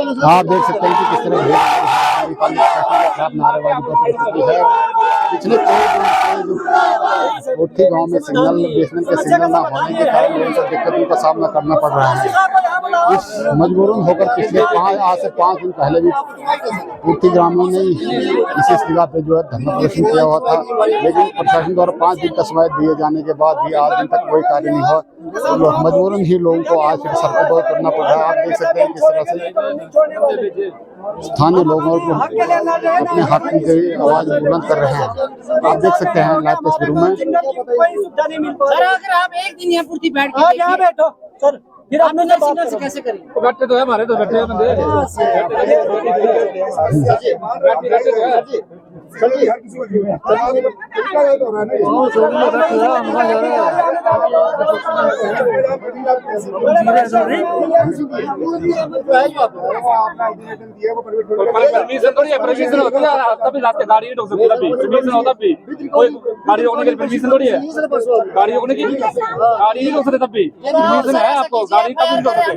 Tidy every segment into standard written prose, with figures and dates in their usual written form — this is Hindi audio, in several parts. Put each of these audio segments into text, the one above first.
आप देख सकते हैं कि किस तरह खिलाफ नारेबाजी है। पिछले कई दिन से कोठी गांव में सिग्नल बीएसएनएल के सिग्नल न होने के कारण लोगों को दिक्कतों का सामना करना पड़ रहा है। इस मजबूरन होकर पिछले आज से 5 दिन पहले भी कोठी ग्रामीणों ने इसी जगह पे जो है धरना प्रदर्शन किया हुआ था, लेकिन प्रशासन द्वारा 5 दिन का समय दिए जाने के बाद भी आज दिन तक कोई कार्य नहीं हुआ। तो मजबूरन ही लोगों को आज फिर सड़कों पर करना पड़ रहा है। आप देख सकते हैं किस तरह से स्थानीय लोगों को अपने हक की आवाज बुलंद कर रहे हैं। आप देख सकते हैं लाइव तस्वीरों में। सर अगर आप एक दिन यहाँ पूर्ति बैठ के यहाँ बैठो सर, फिर आप सिग्नल से कैसे करेंगे? बैठे तो है, हमारे तो बैठे हैं बंदे। परमिशन थोड़ी है, परमिशन होती है तभी लाते गाड़ी नहीं रोक सकती, तभी परमिशन होता भी कोई गाड़ी रोकने के लिए परमिशन थोड़ी है। गाड़ी रोकने की गाड़ी नहीं रोक सकते, तब भी परमिशन है आपको, गाड़ी कभी नहीं रोक सकते।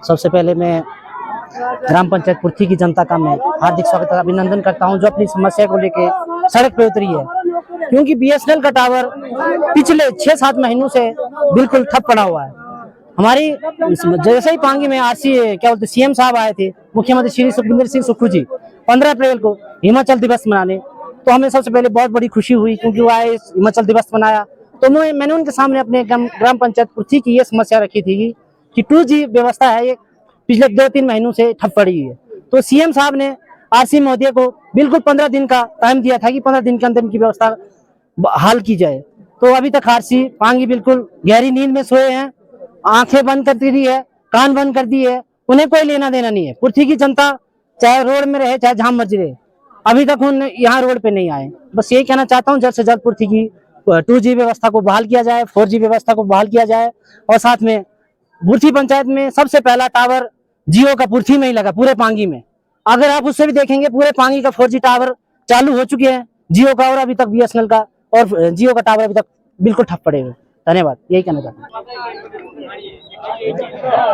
सबसे पहले मैं ग्राम पंचायत पुर्थी की जनता का मैं हार्दिक स्वागत अभिनंदन करता हूं, जो अपनी समस्या को लेके सड़क पे उतरी है। क्योंकि बीएसएनएल का टावर पिछले 6-7 महीनों से बिल्कुल ठप पड़ा हुआ है। हमारी जैसे ही पांगी में आरसी क्या बोलते सीएम साहब आए थे, मुख्यमंत्री श्री सुखविंदर सिंह सुक्खू जी 15 अप्रैल को हिमाचल दिवस मनाने, तो हमें सबसे पहले बहुत बड़ी खुशी हुई क्योंकि वो आए, हिमाचल दिवस मनाया। तो मैंने उनके सामने अपने ग्राम पंचायत पुर्थी की ये समस्या रखी थी कि 2G व्यवस्था है ये पिछले 2-3 महीनों से ठप पड़ी है। तो सीएम साहब ने आरसी महोदय को बिल्कुल 15 दिन का टाइम दिया था कि 15 दिन के अंदर इनकी व्यवस्था हाल की जाए। तो अभी तक आरसी पांगी बिल्कुल गहरी नींद में सोए हैं, आंखें बंद कर दी है, कान बंद कर दी है, उन्हें कोई लेना देना नहीं है। पुर्थी की जनता चाहे रोड में रहे चाहे जहां मर्जी रहे, अभी तक उन यहाँ रोड पे नहीं आए। बस यही कहना चाहता हूँ जल्द से जल्द पुर्थी की 2G व्यवस्था को बहाल किया जाए, 4G व्यवस्था को बहाल किया जाए। और साथ में पुर्थी पंचायत में सबसे पहला टावर जियो का पुर्थी में ही लगा पूरे पांगी में। अगर आप उससे भी देखेंगे पूरे पांगी का 4G टावर चालू हो चुके हैं जियो का, और अभी तक बीएसएनएल का और जियो का टावर अभी तक बिल्कुल ठप पड़े हुए। धन्यवाद, यही कहना चाहता हूँ।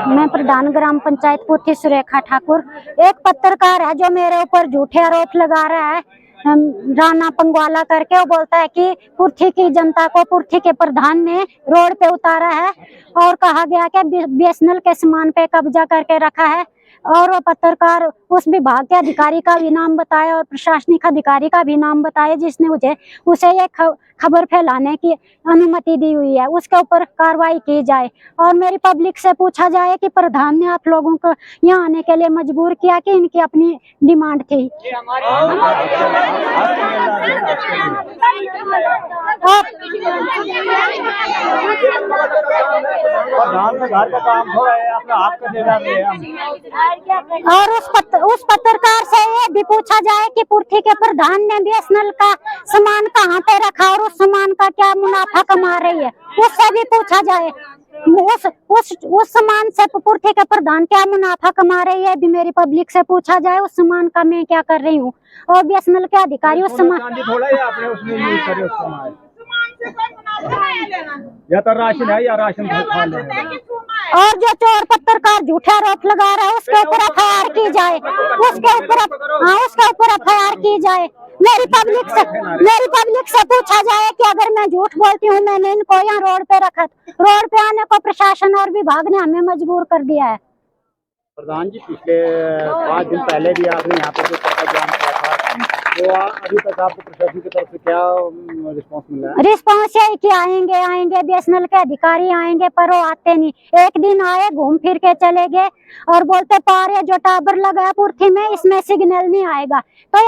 मैं प्रधान ग्राम पंचायत पुर्थी सुरेखा ठाकुर। एक पत्रकार है जो मेरे ऊपर झूठे आरोप लगा रहा है, राणा पंगवाला करके। वो बोलता है कि पुर्थी की जनता को पुर्थी के प्रधान ने रोड पे उतारा है और कहा गया कि बीएसएनएल के सामान पे कब्जा करके रखा है। और वो पत्रकार उस विभाग के अधिकारी का भी नाम बताया और प्रशासनिक अधिकारी का भी नाम बताया जिसने मुझे उसे ये खबर फैलाने की अनुमति दी हुई है, उसके ऊपर कार्रवाई की जाए। और मेरी पब्लिक से पूछा जाए कि प्रधान ने आप लोगों को यहाँ आने के लिए मजबूर किया कि इनकी अपनी डिमांड थी। और उस पत्रकार से ये भी पूछा जाए कि पुर्थी के प्रधान ने बीएसएनएल का सामान कहाँ पे रखा और उस सामान का क्या मुनाफा कमा रही है, उससे भी पूछा जाए। उस सामान से पुर्थी के प्रधान क्या मुनाफा कमा रही है भी मेरी पब्लिक से पूछा जाए। उस सामान का मैं क्या कर रही हूँ और बीएसएनएल के अधिकारी उस सामान या तो राशन है या राशन खा लेना। और जो चोर पत्रकार झूठे आरोप लगा रहा है उसके ऊपर एफआईआर की जाए, उसके ऊपर एफआईआर की जाए। मेरी पब्लिक से पूछा जाए कि अगर मैं झूठ बोलती हूँ, मैंने इनको यहाँ रोड पे रखा, रोड पे आने को प्रशासन और विभाग ने हमें मजबूर कर दिया है। प्रधान जी, पिछले 5 दिन पहले भी आपने यहाँ पे जाम किया था, तो अभी तक आपको प्रशासन की तरफ से क्या रिस्पांस मिल रहा है? रिस्पांस यही कि आएंगे बीएसएनएल के अधिकारी आएंगे, पर वो आते नहीं। एक दिन आए, घूम फिर के चले गए और बोलते पार ये जो टावर लगा है पुर्थी में इसमें सिग्नल नहीं आएगा। तो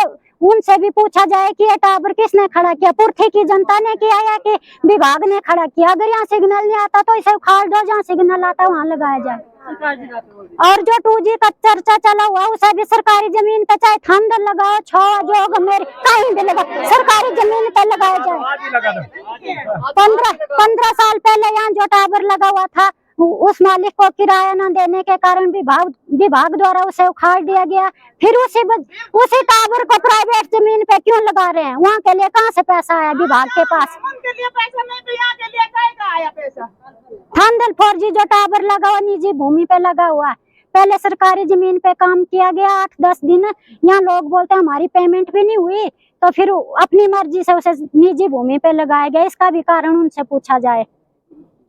उनसे भी पूछा जाए कि ये टावर किसने खड़ा किया, पुर्थी की जनता ने किया या कि विभाग ने खड़ा किया? अगर यहाँ सिग्नल नहीं आता तो इसे उखाड़ दो, जहाँ सिग्नल आता है वहाँ लगाया जाए। और जो 2G का चर्चा चला हुआ उसे भी सरकारी जमीन पे चाहे थंद लगाओ, छो जो मेरे कहीं भी लगा, सरकारी जमीन पे लगाया जाए। 15 साल पहले यहाँ जो टावर लगा हुआ था उस मालिक को किराया न देने के कारण विभाग द्वारा उसे उखाड़ दिया गया। फिर उसी टावर को प्राइवेट जमीन पे क्यों लगा रहे हैं? वहाँ के लिए कहाँ से पैसा आया विभाग के पास? उनके लिए पैसा नहीं तो यहाँ के लिए कहाँ आया पैसा? थांदल 4G जो टावर लगा हुआ निजी भूमि पे लगा हुआ है। पहले सरकारी जमीन पे काम किया गया 8-10 दिन, यहाँ लोग बोलते हैं हमारी पेमेंट भी नहीं हुई, तो फिर अपनी मर्जी से उसे निजी भूमि पे लगाया गया। इसका भी कारण उनसे पूछा जाए।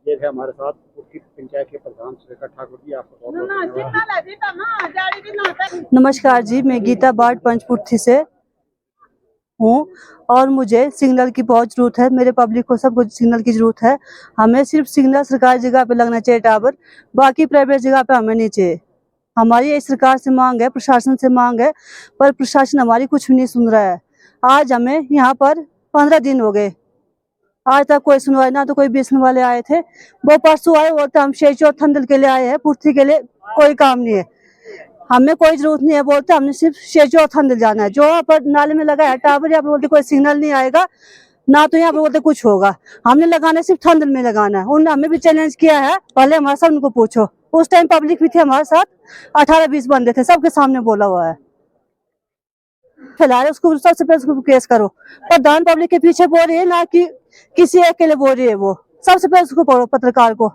ये है हमारे साथ पुर्थी पंचायत के प्रधान सुरेखा ठाकुर जी, आपका बहुत धन्यवाद। नमस्कार जी, मैं गीता बाट पंचपुर्थी से हूँ और मुझे सिग्नल की बहुत जरूरत है। मेरे पब्लिक को सबको सिग्नल की जरूरत है। हमें सिर्फ सिग्नल सरकारी जगह पे लगना चाहिए टावर, बाकी प्राइवेट जगह पे हमें नहीं चाहिए। हमारी ये सरकार से मांग है, प्रशासन से मांग है, पर प्रशासन हमारी कुछ भी नहीं सुन रहा है। आज हमें यहाँ पर 15 दिन हो गए, आज तक कोई सुनवाई ना। तो कोई बीएसएनएल वाले आए थे, वो परसों आए, बोलते हम शेच और थंदल के लिए आए हैं, पुर्थी के लिए कोई काम नहीं है, हमें कोई जरूरत नहीं है। बोलते हमने सिर्फ शेच और थंदल जाना है। जो यहाँ पर नाले में लगा है टावर, यहाँ पर बोलते कोई सिग्नल नहीं आएगा ना, तो यहाँ पे बोलते कुछ होगा। हमने लगाना है सिर्फ थंदल में लगाना है। उन्होंने हमें भी चैलेंज किया है, पहले हमारे साथ उनको पूछो। उस टाइम पब्लिक भी थे हमारे साथ, 18-20 बंदे थे, सबके सामने बोला हुआ है। फैला रहे उसको, सबसे पहले उसको केस करो। प्रधान पब्लिक के पीछे बोल रही है, ना कि किसी एक के लिए बोल रही है। वो सबसे पहले उसको पढ़ो, पत्रकार को।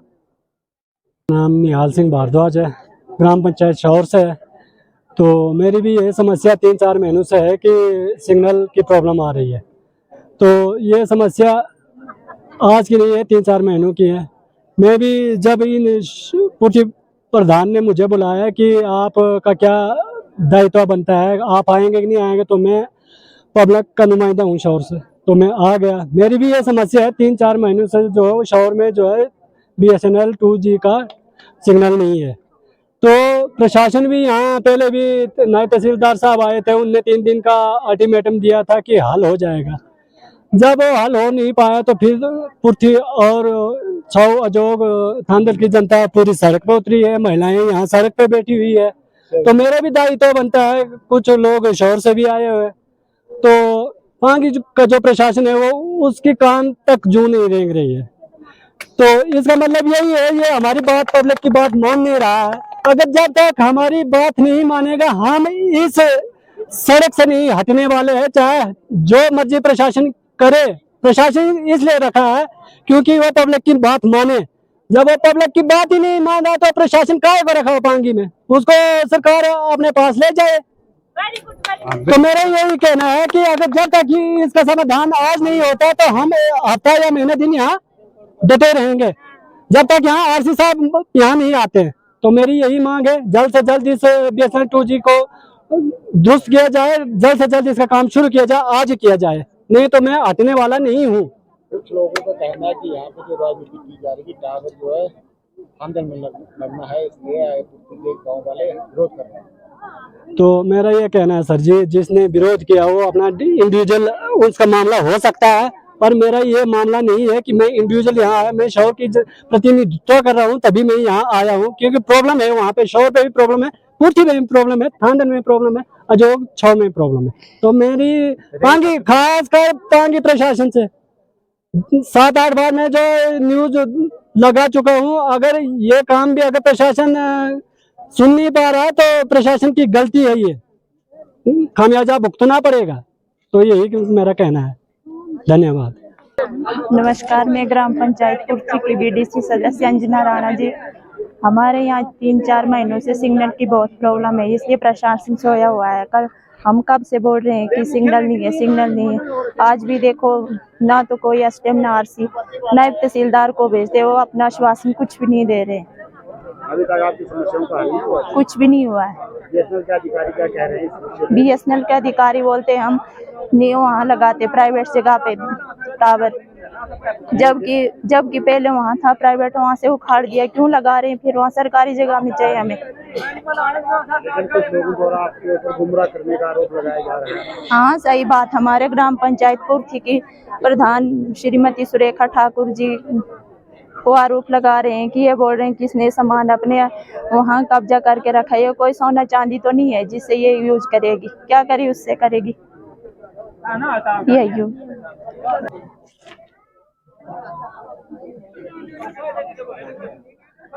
नाम निहाल सिंह भारद्वाज है, ग्राम पंचायत शहर से है। तो मेरी भी ये समस्या 3-4 महीनों से है कि सिग्नल की प्रॉब्लम आ रही है। तो ये समस्या आज की नहीं है, 3-4 महीनों की है। मैं भी जब इन पुर्थी प्रधान ने मुझे बुलाया कि आपका क्या दायित्व बनता है, आप आएंगे कि नहीं आएंगे, तो मैं पब्लिक का नुमाइंदा हूँ शहर से, तो मैं आ गया। मेरी भी ये समस्या है, 3-4 महीनों से जो है शहर में जो है BSNL 2G का सिग्नल नहीं है। तो प्रशासन भी यहाँ पहले भी नए तहसीलदार साहब आए थे, उनने 3 दिन का अल्टीमेटम दिया था कि हल हो जाएगा। जब हल हो नहीं पाया तो फिर पुर्थी और छाव अजोग थांदल की जनता पूरी सड़क पे उतरी है, महिलाएं यहाँ सड़क पे बैठी हुई है। तो मेरा भी दायित्व बनता है, कुछ लोग शहर से भी आए हुए, तो वहाँ की का जो प्रशासन है वो उसकी कान तक जू नहीं रेंग रही है। तो इसका मतलब यही है, ये हमारी बात पब्लिक की बात मान नहीं रहा है। अगर जब तक हमारी बात नहीं मानेगा, हम इस सड़क से नहीं हटने वाले हैं, चाहे जो मर्जी प्रशासन करे। प्रशासन इसलिए रखा है क्योंकि वो पब्लिक की बात माने। जब वो पब्लिक की बात ही नहीं मान रहा तो प्रशासन काहे को रखा हो पांगी में, उसको सरकार अपने पास ले जाए। तो मेरा यही कहना है कि अगर जब तक इसका समाधान आज नहीं होता तो हम हफ्ता या महीने दिन यहाँ डटे रहेंगे, जब तक यहाँ RC साहब यहाँ नहीं आते हैं। तो मेरी यही मांग है, जल्द से जल्द इस BSNL 2G को दुरुस्त किया जाए, जल्द से जल्द इसका काम शुरू किया जाए, आज किया जाए, नहीं तो मैं हटने वाला नहीं हूँ। कुछ लोगों का कहना है कि यहाँ पे जो राजनीति की जा रही है, टावर जो है थांदल में लगना है, इसलिए गाँव वाले विरोध कर रहे हैं। तो मेरा ये कहना है सर जी, जिसने विरोध किया वो अपना इंडिविजुअल उसका मामला हो सकता है, पर मेरा ये मामला नहीं है कि मैं इंडिविजुअल यहाँ आया। मैं शहर की प्रतिनिधित्व कर रहा हूँ, तभी मैं यहाँ आया हूँ, क्योंकि प्रॉब्लम है वहाँ पे, शहर पे भी प्रॉब्लम है, पुर्थी में भी प्रॉब्लम है, थांदल में प्रॉब्लम है, अजोग छाव में प्रॉब्लम है। तो मेरी पांगी खास कर पांगी प्रशासन से 7-8 बार मैं जो न्यूज लगा चुका हूँ, अगर ये काम भी अगर प्रशासन सुन नहीं पा रहा तो प्रशासन की गलती है, ये खामियाजा भुगतना पड़ेगा। तो यही मेरा कहना है। धन्यवाद। नमस्कार, मैं ग्राम पंचायत पुर्थी की BDC सदस्य अंजना राणा जी। हमारे यहाँ 3-4 महीनों से सिग्नल की बहुत प्रॉब्लम है, इसलिए प्रशासन सोया हुआ है। कल हम कब से बोल रहे हैं कि सिग्नल नहीं है, सिग्नल नहीं है। आज भी देखो, ना तो कोई SDM ना RC, नायब तहसीलदार को भेजते, वो अपना आश्वासन कुछ भी नहीं दे रहे। अभी तक आपकी समस्याओं का हल नहीं हुआ? कुछ भी नहीं हुआ है। BSNL के अधिकारी क्या कह रहे हैं? BSNL के अधिकारी बोलते हैं हम नहीं वहाँ लगाते प्राइवेट जगह पे टावर, जबकि पहले वहाँ था प्राइवेट, वहाँ से उखाड़ दिया, क्यों लगा रहे हैं फिर वहाँ सरकारी जगह में चाहिए हमें। लेकिन कुछ लोगों द्वारा आपके ऊपर गुमराह करने का आरोप लगाया जा रहा है। हाँ, सही बात। हमारे ग्राम पंचायत पुर्थी की प्रधान श्रीमती सुरेखा ठाकुर जी को आरोप लगा रहे हैं कि ये बोल रहे हैं कि इसने सामान अपने वहाँ कब्जा करके रखा है। कोई सोना चांदी तो नहीं है जिससे ये यूज करेगी, क्या करेगी उससे करेगी ये यूज। है।